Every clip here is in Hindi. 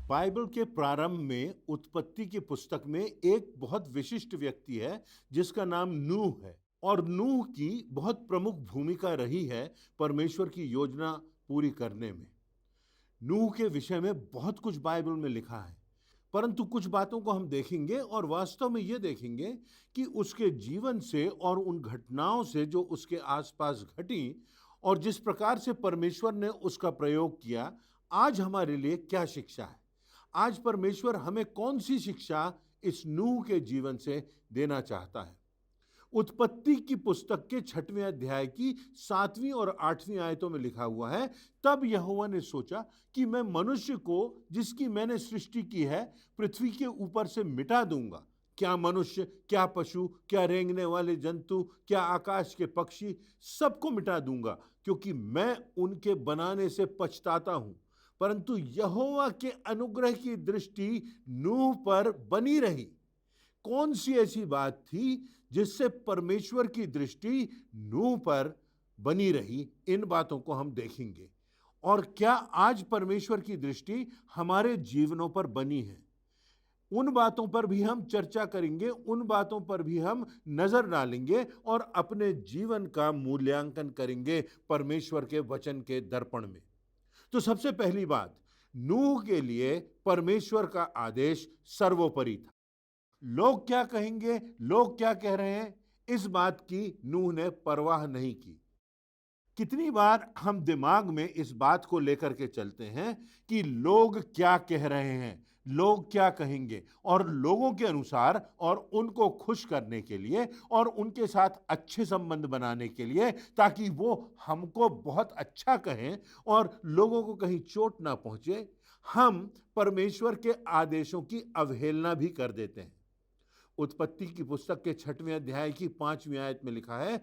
बाइबल के प्रारंभ में उत्पत्ति की पुस्तक में एक बहुत विशिष्ट व्यक्ति है जिसका नाम नूह है। और नूह की बहुत प्रमुख भूमिका रही है परमेश्वर की योजना पूरी करने में। नूह के विषय में बहुत कुछ बाइबल में लिखा है, परंतु कुछ बातों को हम देखेंगे और वास्तव में ये देखेंगे कि उसके जीवन से और उन घटनाओं से जो उसके आसपास घटी और जिस प्रकार से परमेश्वर ने उसका प्रयोग किया, आज हमारे लिए क्या शिक्षा है। आज परमेश्वर हमें कौन सी शिक्षा इस नूह के जीवन से देना चाहता है। उत्पत्ति की पुस्तक के 6वें अध्याय की 7वीं और 8वीं आयतों में लिखा हुआ है, तब यहोवा ने सोचा कि मैं मनुष्य को जिसकी मैंने सृष्टि की है पृथ्वी के ऊपर से मिटा दूंगा। क्या मनुष्य, क्या पशु, क्या रेंगने वाले जंतु, क्या आकाश के पक्षी, सबको मिटा दूंगा, क्योंकि मैं उनके बनाने से पछताता हूं। परंतु यहोवा के अनुग्रह की दृष्टि नूह पर बनी रही। कौन सी ऐसी बात थी जिससे परमेश्वर की दृष्टि नूह पर बनी रही, इन बातों को हम देखेंगे। और क्या आज परमेश्वर की दृष्टि हमारे जीवनों पर बनी है, उन बातों पर भी हम चर्चा करेंगे, उन बातों पर भी हम नजर डालेंगे और अपने जीवन का मूल्यांकन करेंगे परमेश्वर के वचन के दर्पण में। तो सबसे पहली बात, नूह के लिए परमेश्वर का आदेश सर्वोपरि था। लोग क्या कहेंगे, लोग क्या कह रहे हैं, इस बात की नूह ने परवाह नहीं की। कितनी बार हम दिमाग में इस बात को लेकर के चलते हैं कि लोग क्या कह रहे हैं, लोग क्या कहेंगे, और लोगों के अनुसार और उनको खुश करने के लिए और उनके साथ अच्छे संबंध बनाने के लिए, ताकि वो हमको बहुत अच्छा कहें और लोगों को कहीं चोट ना पहुंचे, हम परमेश्वर के आदेशों की अवहेलना भी कर देते हैं। उत्पत्ति की पुस्तक के 6वें अध्याय की 5वीं आयत में लिखा है,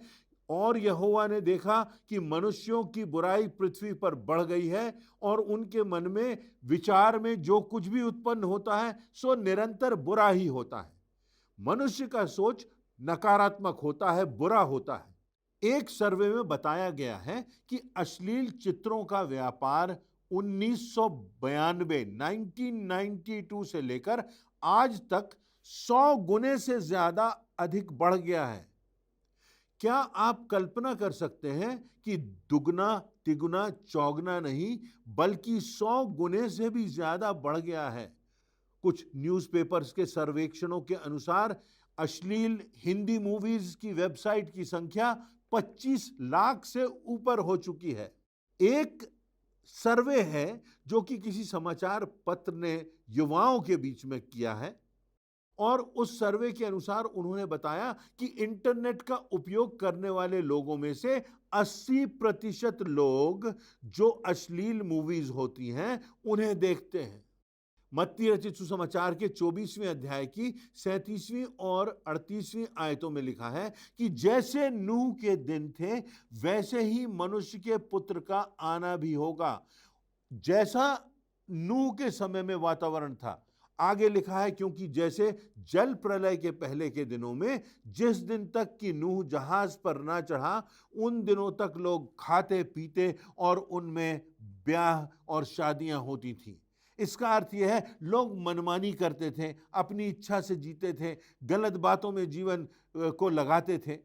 और यहोवा ने देखा कि मनुष्यों की बुराई पृथ्वी पर बढ़ गई है और उनके मन में विचार में जो कुछ भी उत्पन्न होता है सो निरंतर बुरा ही होता है। मनुष्य का सोच नकारात्मक होता है, बुरा होता है। एक सर्वे में बताया गया है कि अश्लील चित्रों का व्यापार 1992 1992 से लेकर आज तक 100 गुने से ज्यादा अधिक बढ़ गया है। क्या आप कल्पना कर सकते हैं कि दुगना, तिगुना, चौगुना नहीं बल्कि 100 गुने से भी ज्यादा बढ़ गया है। कुछ न्यूज़पेपर्स के सर्वेक्षणों के अनुसार अश्लील हिंदी मूवीज की वेबसाइट की संख्या 25 लाख से ऊपर हो चुकी है। एक सर्वे है जो कि किसी समाचार पत्र ने युवाओं के बीच में किया है, और उस सर्वे के अनुसार उन्होंने बताया कि इंटरनेट का उपयोग करने वाले लोगों में से 80% लोग जो अश्लील मूवीज होती हैं उन्हें देखते हैं। मत्ती रचित सुसमाचार के 24वें अध्याय की 37वीं और 38वीं आयतों में लिखा है कि जैसे नूह के दिन थे वैसे ही मनुष्य के पुत्र का आना भी होगा। जैसा नूह के समय में वातावरण था, आगे लिखा है, क्योंकि जैसे जल प्रलय के पहले के दिनों में जिस दिन तक कि नूह जहाज पर ना चढ़ा उन दिनों तक लोग खाते पीते और उनमें ब्याह और शादियां होती थी। इसका अर्थ यह है, लोग मनमानी करते थे, अपनी इच्छा से जीते थे, गलत बातों में जीवन को लगाते थे।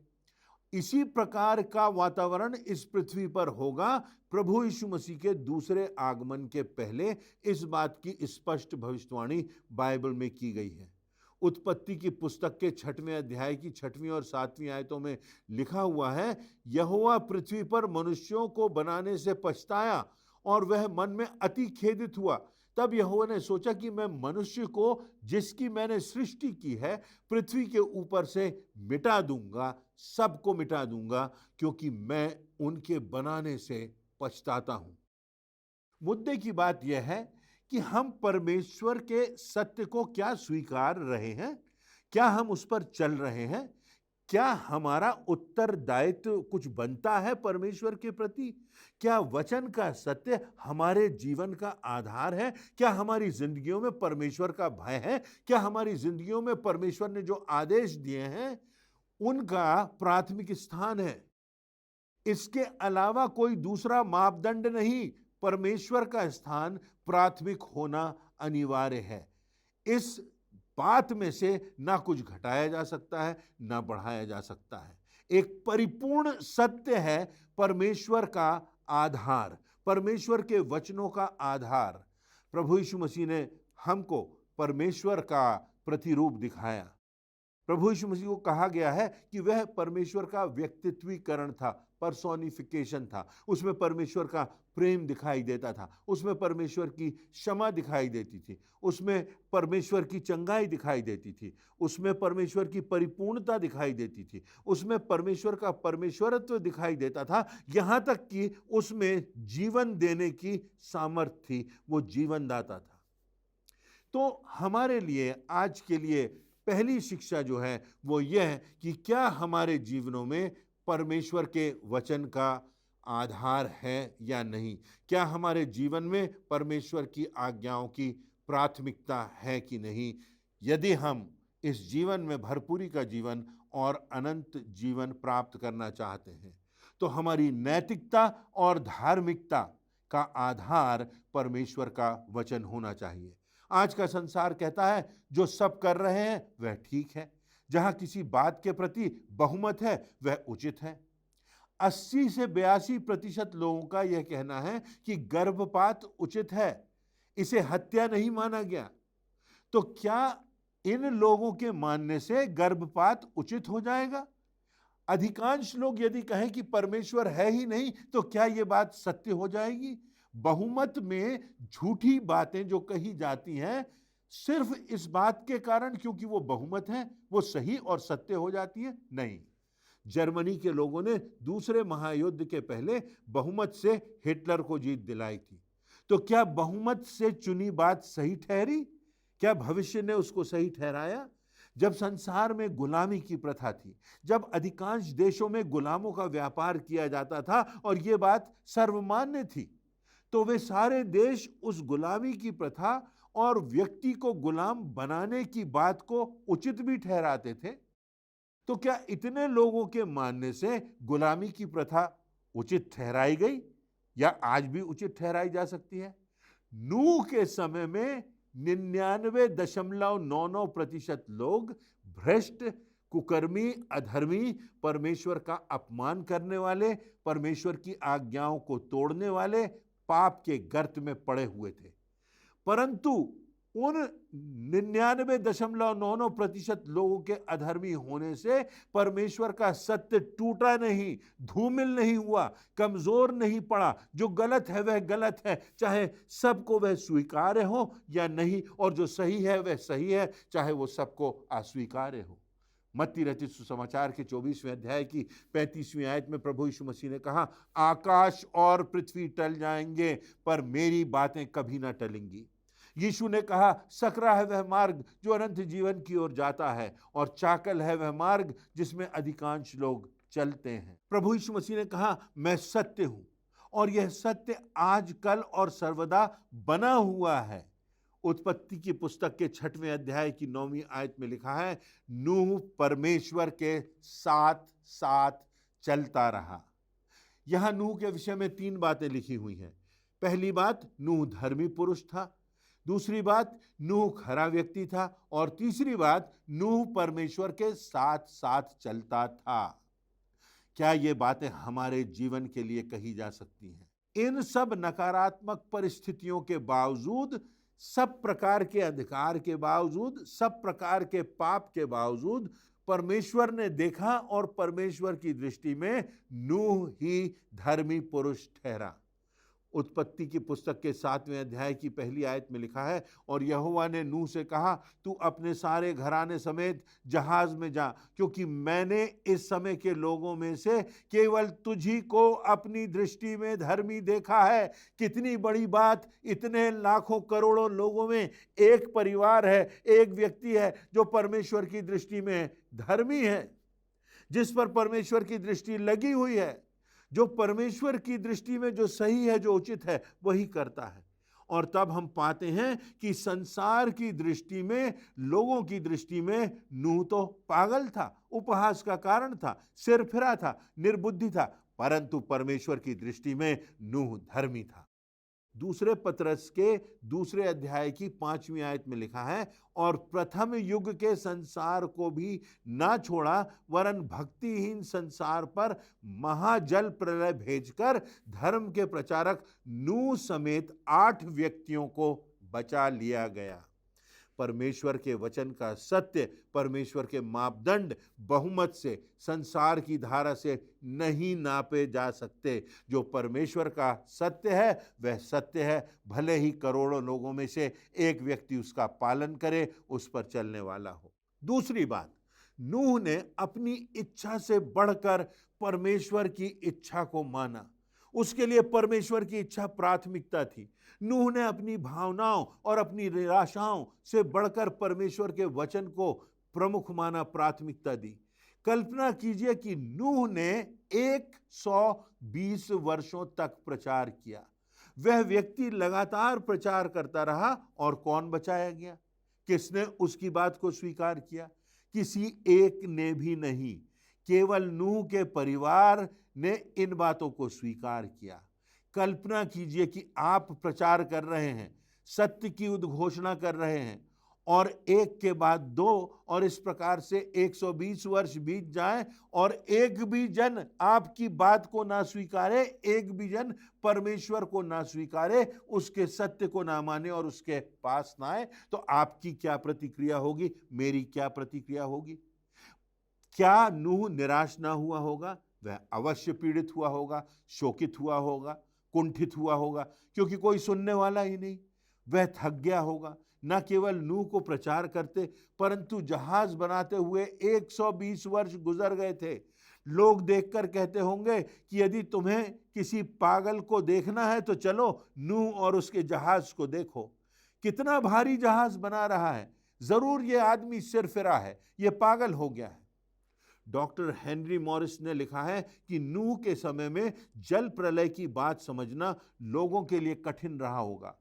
इसी प्रकार का वातावरण इस पृथ्वी पर होगा प्रभु यीशु मसीह के दूसरे आगमन के पहले। इस बात की स्पष्ट भविष्यवाणी बाइबल में की गई है। उत्पत्ति की पुस्तक के 6वें अध्याय की 6वीं और 7वीं आयतों में लिखा हुआ है, यहोवा पृथ्वी पर मनुष्यों को बनाने से पछताया और वह मन में अति खेदित हुआ। तब यहोवा ने सोचा कि मैं मनुष्य को जिसकी मैंने सृष्टि की है पृथ्वी के ऊपर से मिटा दूंगा, सबको मिटा दूंगा, क्योंकि मैं उनके बनाने से पछताता हूं। मुद्दे की बात यह है कि हम परमेश्वर के सत्य को क्या स्वीकार रहे हैं, क्या हम उस पर चल रहे हैं, क्या हमारा उत्तरदायित्व कुछ बनता है परमेश्वर के प्रति, क्या वचन का सत्य हमारे जीवन का आधार है, क्या हमारी जिंदगियों में परमेश्वर का भय है, क्या हमारी जिंदगियों में परमेश्वर ने जो आदेश दिए हैं उनका प्राथमिक स्थान है। इसके अलावा कोई दूसरा मापदंड नहीं, परमेश्वर का स्थान प्राथमिक होना अनिवार्य है। इस बात में से ना कुछ घटाया जा सकता है, ना बढ़ाया जा सकता है। एक परिपूर्ण सत्य है परमेश्वर का आधार, परमेश्वर के वचनों का आधार। प्रभु यीशु मसीह ने हमको परमेश्वर का प्रतिरूप दिखाया। प्रभु यीशु मसीह को कहा गया है कि वह परमेश्वर का व्यक्तित्वीकरण था, पर्सोनिफिकेशन था। उसमें परमेश्वर का प्रेम दिखाई देता था, उसमें परमेश्वर की क्षमा दिखाई देती थी, उसमें परमेश्वर की चंगाई दिखाई देती थी, उसमें परमेश्वर की परिपूर्णता दिखाई देती थी, उसमें परमेश्वर का परमेश्वरत्व दिखाई देता था। यहाँ तक कि उसमें जीवन देने की सामर्थ्य थी, वो जीवनदाता था। तो हमारे लिए आज के लिए पहली शिक्षा जो है वो यह है कि क्या हमारे जीवनों में परमेश्वर के वचन का आधार है या नहीं। क्या हमारे जीवन में परमेश्वर की आज्ञाओं की प्राथमिकता है कि नहीं। यदि हम इस जीवन में भरपूरी का जीवन और अनंत जीवन प्राप्त करना चाहते हैं तो हमारी नैतिकता और धार्मिकता का आधार परमेश्वर का वचन होना चाहिए। आज का संसार कहता है जो सब कर रहे हैं वह ठीक है, जहां किसी बात के प्रति बहुमत है वह उचित है। 80 से 82% लोगों का यह कहना है कि गर्भपात उचित है, इसे हत्या नहीं माना गया। तो क्या इन लोगों के मानने से गर्भपात उचित हो जाएगा? अधिकांश लोग यदि कहें कि परमेश्वर है ही नहीं तो क्या यह बात सत्य हो जाएगी? बहुमत में झूठी बातें जो कही जाती हैं सिर्फ इस बात के कारण क्योंकि वो बहुमत है वो सही और सत्य हो जाती है? नहीं। जर्मनी के लोगों ने दूसरे महायुद्ध के पहले बहुमत से हिटलर को जीत दिलाई थी। तो क्या बहुमत से चुनी बात सही ठहरी? क्या भविष्य ने उसको सही ठहराया? जब संसार में गुलामी की प्रथा थी, जब अधिकांश देशों में गुलामों का व्यापार किया जाता था और ये बात सर्वमान्य थी, तो वे सारे देश उस गुलामी की प्रथा और व्यक्ति को गुलाम बनाने की बात को उचित भी ठहराते थे। तो क्या इतने लोगों के मानने से गुलामी की प्रथा उचित ठहराई गई या आज भी उचित ठहराई जा सकती है? नूह के समय में 99.99% लोग भ्रष्ट, कुकर्मी, अधर्मी, परमेश्वर का अपमान करने वाले, परमेश्वर की आज्ञाओं को तोड़ने वाले पाप के गर्त में पड़े हुए थे। परंतु उन 99.99% लोगों के अधर्मी होने से परमेश्वर का सत्य टूटा नहीं, धूमिल नहीं हुआ, कमजोर नहीं पड़ा। जो गलत है वह गलत है, चाहे सबको वह स्वीकार्य हो या नहीं, और जो सही है वह सही है, चाहे वो सबको अस्वीकार्य हो। मत्ती रचित सुसमाचार के 24वें अध्याय की 35वीं आयत में प्रभु यीशु मसीह ने कहा, आकाश और पृथ्वी टल जाएंगे पर मेरी बातें कभी ना टलेंगी। यीशु ने कहा, सकरा है वह मार्ग जो अनंत जीवन की ओर जाता है और चाकल है वह मार्ग जिसमें अधिकांश लोग चलते हैं। प्रभु यीशु मसीह ने कहा, मैं सत्य हूं और यह सत्य आज, कल और सर्वदा बना हुआ है। उत्पत्ति की पुस्तक के 6वें अध्याय की 9वीं आयत में लिखा है, नूह परमेश्वर के साथ साथ चलता रहा। यहां नूह के विषय में 3 बातें लिखी हुई हैं। पहली बात, नूह धर्मी पुरुष था। दूसरी बात, नूह खरा व्यक्ति था। और तीसरी बात, नूह परमेश्वर के साथ साथ चलता था। क्या ये बातें हमारे जीवन के लिए कही जा सकती हैं? इन सब नकारात्मक परिस्थितियों के बावजूद, सब प्रकार के अंधकार के बावजूद, सब प्रकार के पाप के बावजूद परमेश्वर ने देखा और परमेश्वर की दृष्टि में नूह ही धर्मी पुरुष ठहरा। उत्पत्ति की पुस्तक के 7वें अध्याय की पहली आयत में लिखा है, और यहोवा ने नूह से कहा, तू अपने सारे घराने समेत जहाज में जा, क्योंकि मैंने इस समय के लोगों में से केवल तुझी को अपनी दृष्टि में धर्मी देखा है। कितनी बड़ी बात! इतने लाखों करोड़ों लोगों में एक परिवार है, एक व्यक्ति है जो परमेश्वर की दृष्टि में धर्मी है, जिस पर परमेश्वर की दृष्टि लगी हुई है, जो परमेश्वर की दृष्टि में जो सही है, जो उचित है, वही करता है। और तब हम पाते हैं कि संसार की दृष्टि में, लोगों की दृष्टि में नूह तो पागल था, उपहास का कारण था, सिरफिरा था, निर्बुद्धि था, परंतु परमेश्वर की दृष्टि में नूह धर्मी था। दूसरे पतरस के दूसरे अध्याय की 5वीं आयत में लिखा है, और प्रथम युग के संसार को भी ना छोड़ा, वरन भक्तिहीन संसार पर महाजल प्रलय भेजकर धर्म के प्रचारक नूह समेत 8 व्यक्तियों को बचा लिया गया। परमेश्वर के वचन का सत्य, परमेश्वर के मापदंड बहुमत से, संसार की धारा से नहीं नापे जा सकते। जो परमेश्वर का सत्य है वह सत्य है, भले ही करोड़ों लोगों में से एक व्यक्ति उसका पालन करे, उस पर चलने वाला हो। दूसरी बात, नूह ने अपनी इच्छा से बढ़कर परमेश्वर की इच्छा को माना। उसके लिए परमेश्वर की इच्छा प्राथमिकता थी। नूह ने अपनी भावनाओं और अपनी निराशाओं से बढ़कर परमेश्वर के वचन को प्रमुख माना, प्राथमिकता दी। कल्पना कीजिए कि नूह ने 120 वर्षों तक प्रचार किया। वह व्यक्ति लगातार प्रचार करता रहा और कौन बचाया गया? किसने उसकी बात को स्वीकार किया? किसी एक ने भी नहीं। केवल नूह के परिवार ने इन बातों को स्वीकार किया। कल्पना कीजिए कि आप प्रचार कर रहे हैं, सत्य की उद्घोषणा कर रहे हैं, और एक के बाद दो, और इस प्रकार से 120 वर्ष बीत जाएं और एक भी जन आपकी बात को ना स्वीकारे, एक भी जन परमेश्वर को ना स्वीकारे, उसके सत्य को ना माने और उसके पास ना आए, तो आपकी क्या प्रतिक्रिया होगी? मेरी क्या प्रतिक्रिया होगी? क्या नूह निराश ना हुआ होगा? वह अवश्य पीड़ित हुआ होगा, शोकित हुआ होगा, कुंठित हुआ होगा, क्योंकि कोई सुनने वाला ही नहीं। वह थक गया होगा। न केवल नूह को प्रचार करते, परंतु जहाज बनाते हुए 120 वर्ष गुजर गए थे। लोग देखकर कहते होंगे कि यदि तुम्हें किसी पागल को देखना है तो चलो नूह और उसके जहाज को देखो। कितना भारी जहाज बना रहा है, जरूर ये आदमी सिरफिरा है, ये पागल हो गया है। डॉक्टर हेनरी मॉरिस ने लिखा है कि नूह के समय में जल प्रलय की बात समझना लोगों के लिए कठिन रहा होगा।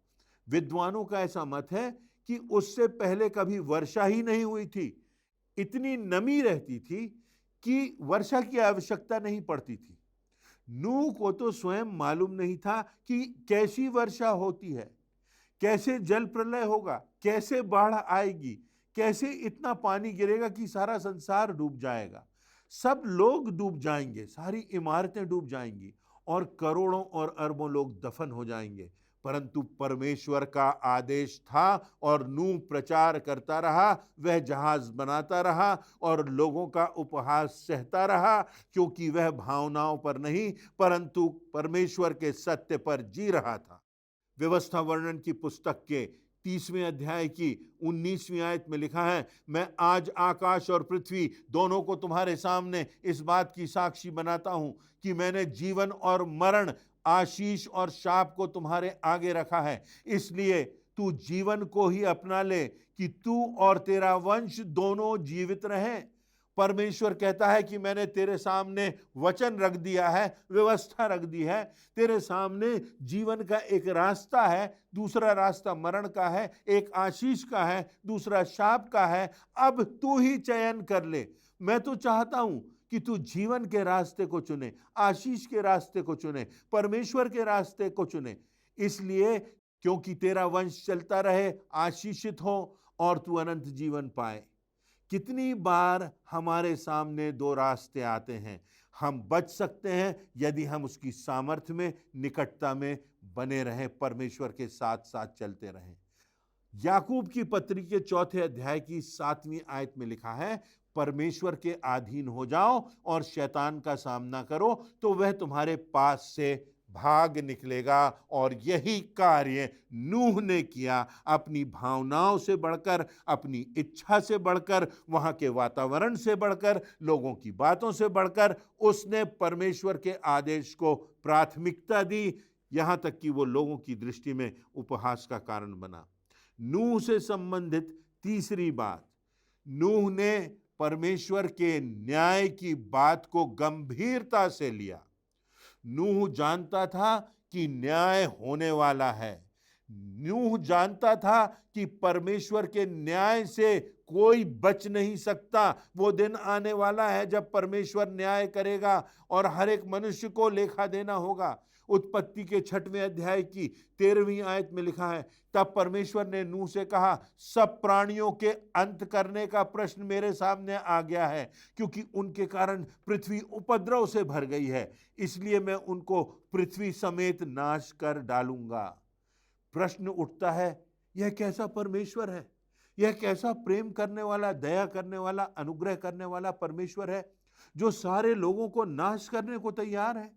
विद्वानों का ऐसा मत है कि उससे पहले कभी वर्षा ही नहीं हुई थी। इतनी नमी रहती थी कि वर्षा की आवश्यकता नहीं पड़ती थी। नूह को तो स्वयं मालूम नहीं था कि कैसी वर्षा होती है, कैसे जल प्रलय होगा, कैसे बाढ़ आएगी, कैसे इतना पानी गिरेगा कि सारा संसार डूब जाएगा। सब लोग डूब जाएंगे, सारी इमारतें डूब जाएंगी और करोड़ों और अरबों लोग दफन हो जाएंगे। परंतु परमेश्वर का आदेश था और नूह प्रचार करता रहा, वह जहाज बनाता रहा और लोगों का उपहास सहता रहा, क्योंकि वह भावनाओं पर नहीं परंतु परमेश्वर के सत्य पर जी रहा था। व्यवस्था वर्णन की पुस्तक के 30वें अध्याय की 19वीं आयत में लिखा है, मैं आज आकाश और पृथ्वी दोनों को तुम्हारे सामने इस बात की साक्षी बनाता हूं कि मैंने जीवन और मरण, आशीष और शाप को तुम्हारे आगे रखा है। इसलिए तू जीवन को ही अपना ले कि तू और तेरा वंश दोनों जीवित रहें। परमेश्वर कहता है कि मैंने तेरे सामने वचन रख दिया है, व्यवस्था रख दी है। तेरे सामने जीवन का एक रास्ता है, दूसरा रास्ता मरण का है, एक आशीष का है, दूसरा शाप का है। अब तू ही चयन कर ले। मैं तो चाहता हूं कि तू जीवन के रास्ते को चुने, आशीष के रास्ते को चुने, परमेश्वर के रास्ते को चुने। इसलिए क्योंकि तेरा वंश चलता रहे, आशीषित हो और तू अनंत जीवन पाए। कितनी बार हमारे सामने दो रास्ते आते हैं। हम बच सकते हैं यदि हम उसकी सामर्थ्य में, निकटता में बने रहें, परमेश्वर के साथ साथ चलते रहें। याकूब की पत्री के 4 अध्याय की 7वीं आयत में लिखा है, परमेश्वर के अधीन हो जाओ और शैतान का सामना करो तो वह तुम्हारे पास से भाग निकलेगा। और यही कार्य नूह ने किया। अपनी भावनाओं से बढ़कर, अपनी इच्छा से बढ़कर, वहां के वातावरण से बढ़कर, लोगों की बातों से बढ़कर उसने परमेश्वर के आदेश को प्राथमिकता दी, यहां तक कि वो लोगों की दृष्टि में उपहास का कारण बना। नूह से संबंधित तीसरी बात, नूह ने परमेश्वर के न्याय की बात को गंभीरता से लिया। नूह जानता था कि न्याय होने वाला है। नूह जानता था कि परमेश्वर के न्याय से कोई बच नहीं सकता। वो दिन आने वाला है जब परमेश्वर न्याय करेगा और हर एक मनुष्य को लेखा देना होगा। उत्पत्ति के 6वें अध्याय की 13वीं आयत में लिखा है, तब परमेश्वर ने नूह से कहा, सब प्राणियों के अंत करने का प्रश्न मेरे सामने आ गया है, क्योंकि उनके कारण पृथ्वी उपद्रव से भर गई है, इसलिए मैं उनको पृथ्वी समेत नाश कर डालूंगा। प्रश्न उठता है, यह कैसा परमेश्वर है? यह कैसा प्रेम करने वाला, दया करने वाला, अनुग्रह करने वाला परमेश्वर है जो सारे लोगों को नाश करने को तैयार है?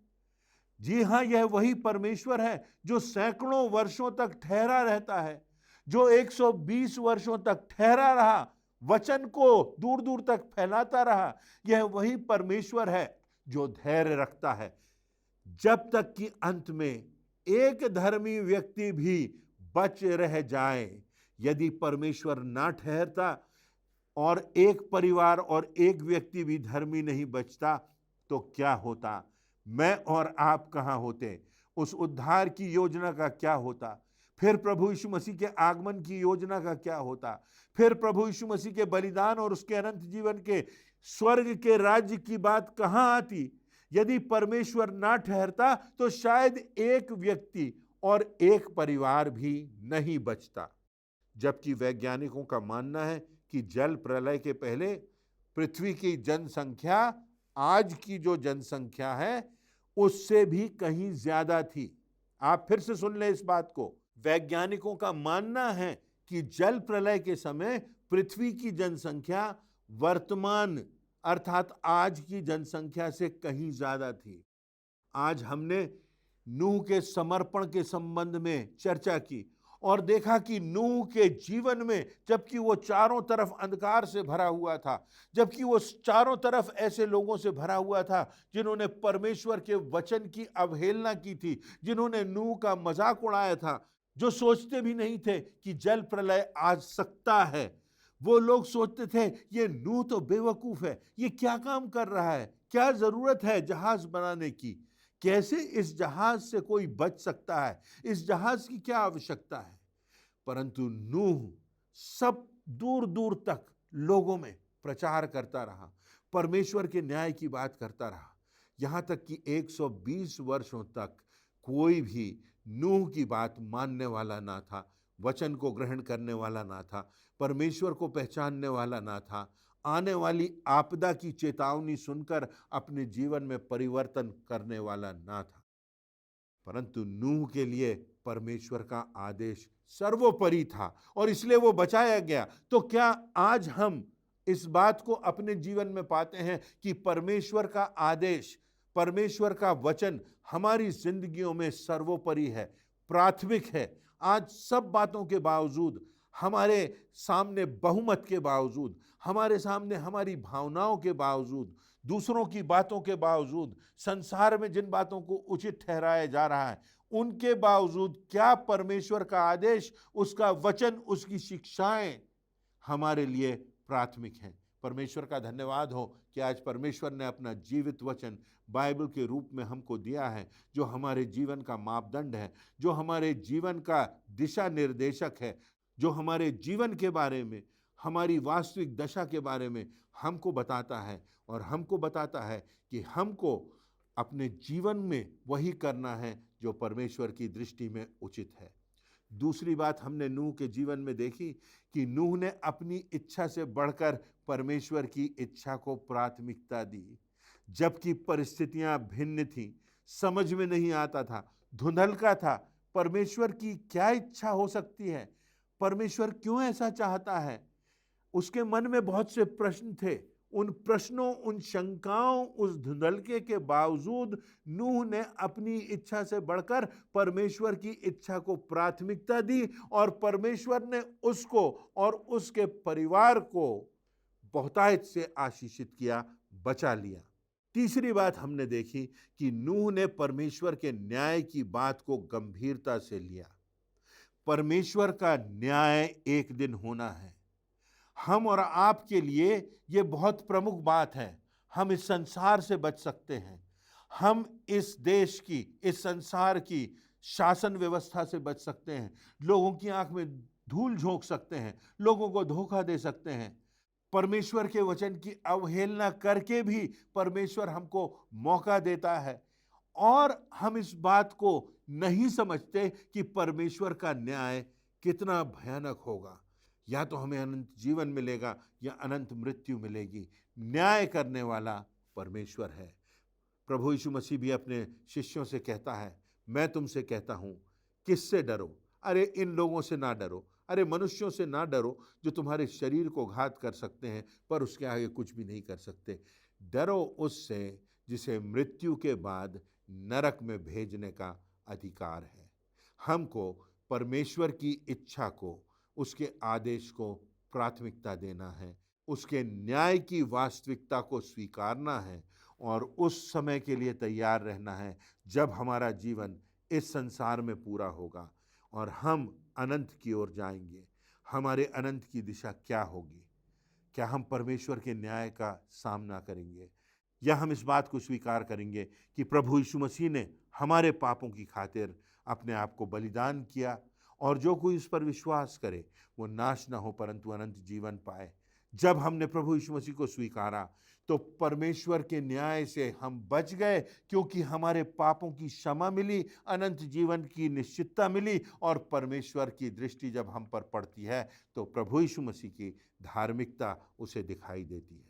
जी हां, यह वही परमेश्वर है जो सैकड़ों वर्षों तक ठहरा रहता है, जो 120 वर्षों तक ठहरा रहा, वचन को दूर दूर तक फैलाता रहा। यह वही परमेश्वर है जो धैर्य रखता है जब तक कि अंत में एक धर्मी व्यक्ति भी बच रह जाए। यदि परमेश्वर ना ठहरता और एक परिवार और एक व्यक्ति भी धर्मी नहीं बचता तो क्या होता? मैं और आप कहां होते? उस उद्धार की योजना का क्या होता? फिर प्रभु यीशु मसीह के आगमन की योजना का क्या होता? फिर प्रभु यीशु मसीह के बलिदान और उसके अनंत जीवन के स्वर्ग के राज्य की बात कहां आती? यदि परमेश्वर ना ठहरता तो शायद एक व्यक्ति और एक परिवार भी नहीं बचता। जबकि वैज्ञानिकों का मानना है कि जल प्रलय के पहले पृथ्वी की जनसंख्या आज की जो जनसंख्या है उससे भी कहीं ज्यादा थी। आप फिर से सुन लें इस बात को। वैज्ञानिकों का मानना है कि जल प्रलय के समय पृथ्वी की जनसंख्या वर्तमान अर्थात आज की जनसंख्या से कहीं ज्यादा थी। आज हमने नूह के समर्पण के संबंध में चर्चा की और देखा कि नूह के जीवन में, जबकि वो चारों तरफ अंधकार से भरा हुआ था, जबकि वो चारों तरफ ऐसे लोगों से भरा हुआ था जिन्होंने परमेश्वर के वचन की अवहेलना की थी, जिन्होंने नूह का मजाक उड़ाया था, जो सोचते भी नहीं थे कि जल प्रलय आ सकता है। वो लोग सोचते थे ये नूह तो बेवकूफ है, ये क्या काम कर रहा है, क्या जरूरत है जहाज बनाने की, कैसे इस जहाज से कोई बच सकता है, इस जहाज की क्या आवश्यकता है। परंतु नूह सब दूर दूर तक लोगों में प्रचार करता रहा, परमेश्वर के न्याय की बात करता रहा, यहां तक कि 120 वर्षों तक कोई भी नूह की बात मानने वाला ना था, वचन को ग्रहण करने वाला ना था, परमेश्वर को पहचानने वाला ना था, आने वाली आपदा की चेतावनी सुनकर अपने जीवन में परिवर्तन करने वाला ना था। परंतु नूह के लिए परमेश्वर का आदेश सर्वोपरि था और इसलिए वो बचाया गया। तो क्या आज हम इस बात को अपने जीवन में पाते हैं कि परमेश्वर का आदेश, परमेश्वर का वचन हमारी जिंदगियों में सर्वोपरि है, प्राथमिक है? आज सब बातों के बावजूद, हमारे सामने बहुमत के बावजूद, हमारे सामने हमारी भावनाओं के बावजूद, दूसरों की बातों के बावजूद, संसार में जिन बातों को उचित ठहराया जा रहा है उनके बावजूद क्या परमेश्वर का आदेश, उसका वचन, उसकी शिक्षाएं हमारे लिए प्राथमिक हैं? परमेश्वर का धन्यवाद हो कि आज परमेश्वर ने अपना जीवित वचन बाइबल के रूप में हमको दिया है, जो हमारे जीवन का मापदंड है, जो हमारे जीवन का दिशा निर्देशक है, जो हमारे जीवन के बारे में, हमारी वास्तविक दशा के बारे में हमको बताता है और हमको बताता है कि हमको अपने जीवन में वही करना है जो परमेश्वर की दृष्टि में उचित है। दूसरी बात हमने नूह के जीवन में देखी कि नूह ने अपनी इच्छा से बढ़कर परमेश्वर की इच्छा को प्राथमिकता दी। जबकि परिस्थितियां भिन्न थीं, समझ में नहीं आता था, धुंधलका था, परमेश्वर की क्या इच्छा हो सकती है, परमेश्वर क्यों ऐसा चाहता है, उसके मन में बहुत से प्रश्न थे। उन प्रश्नों, उन शंकाओं, उस धुंधलके के बावजूद नूह ने अपनी इच्छा से बढ़कर परमेश्वर की इच्छा को प्राथमिकता दी और परमेश्वर ने उसको और उसके परिवार को बहुतायत से आशीषित किया, बचा लिया। तीसरी बात हमने देखी कि नूह ने परमेश्वर के न्याय की बात को गंभीरता से लिया। परमेश्वर का न्याय एक दिन होना है। हम और आपके लिए ये बहुत प्रमुख बात है। हम इस संसार से बच सकते हैं, हम इस देश की, इस संसार की शासन व्यवस्था से बच सकते हैं, लोगों की आंख में धूल झोंक सकते हैं, लोगों को धोखा दे सकते हैं। परमेश्वर के वचन की अवहेलना करके भी परमेश्वर हमको मौका देता है और हम इस बात को नहीं समझते कि परमेश्वर का न्याय कितना भयानक होगा। या तो हमें अनंत जीवन मिलेगा या अनंत मृत्यु मिलेगी। न्याय करने वाला परमेश्वर है। प्रभु यीशु मसीह भी अपने शिष्यों से कहता है, मैं तुमसे कहता हूं, किससे डरो? अरे इन लोगों से ना डरो, अरे मनुष्यों से ना डरो जो तुम्हारे शरीर को घात कर सकते हैं पर उसके आगे कुछ भी नहीं कर सकते। डरो उससे जिसे मृत्यु के बाद नरक में भेजने का अधिकार है। हमको परमेश्वर की इच्छा को, उसके आदेश को प्राथमिकता देना है, उसके न्याय की वास्तविकता को स्वीकारना है और उस समय के लिए तैयार रहना है जब हमारा जीवन इस संसार में पूरा होगा और हम अनंत की ओर जाएंगे। हमारे अनंत की दिशा क्या होगी? क्या हम परमेश्वर के न्याय का सामना करेंगे या हम इस बात को स्वीकार करेंगे कि प्रभु यीशु मसीह ने हमारे पापों की खातिर अपने आप को बलिदान किया और जो कोई उस पर विश्वास करे वो नाश ना हो परंतु अनंत जीवन पाए। जब हमने प्रभु यीशु मसीह को स्वीकारा तो परमेश्वर के न्याय से हम बच गए, क्योंकि हमारे पापों की क्षमा मिली, अनंत जीवन की निश्चितता मिली और परमेश्वर की दृष्टि जब हम पर पड़ती है तो प्रभु यीशु मसीह की धार्मिकता उसे दिखाई देती है।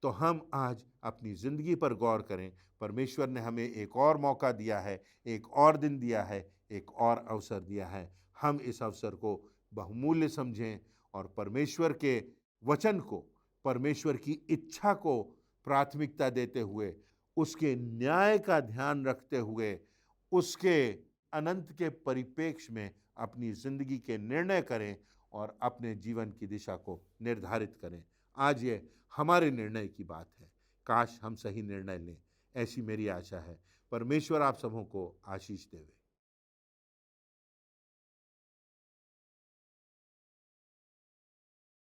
तो हम आज अपनी जिंदगी पर गौर करें। परमेश्वर ने हमें एक और मौका दिया है, एक और दिन दिया है, एक और अवसर दिया है। हम इस अवसर को बहुमूल्य समझें और परमेश्वर के वचन को, परमेश्वर की इच्छा को प्राथमिकता देते हुए, उसके न्याय का ध्यान रखते हुए, उसके अनंत के परिप्रेक्ष्य में अपनी जिंदगी के निर्णय करें और अपने जीवन की दिशा को निर्धारित करें। आज ये हमारे निर्णय की बात है। काश हम सही निर्णय लें, ऐसी मेरी आशा है। परमेश्वर आप सबों को आशीष देवे।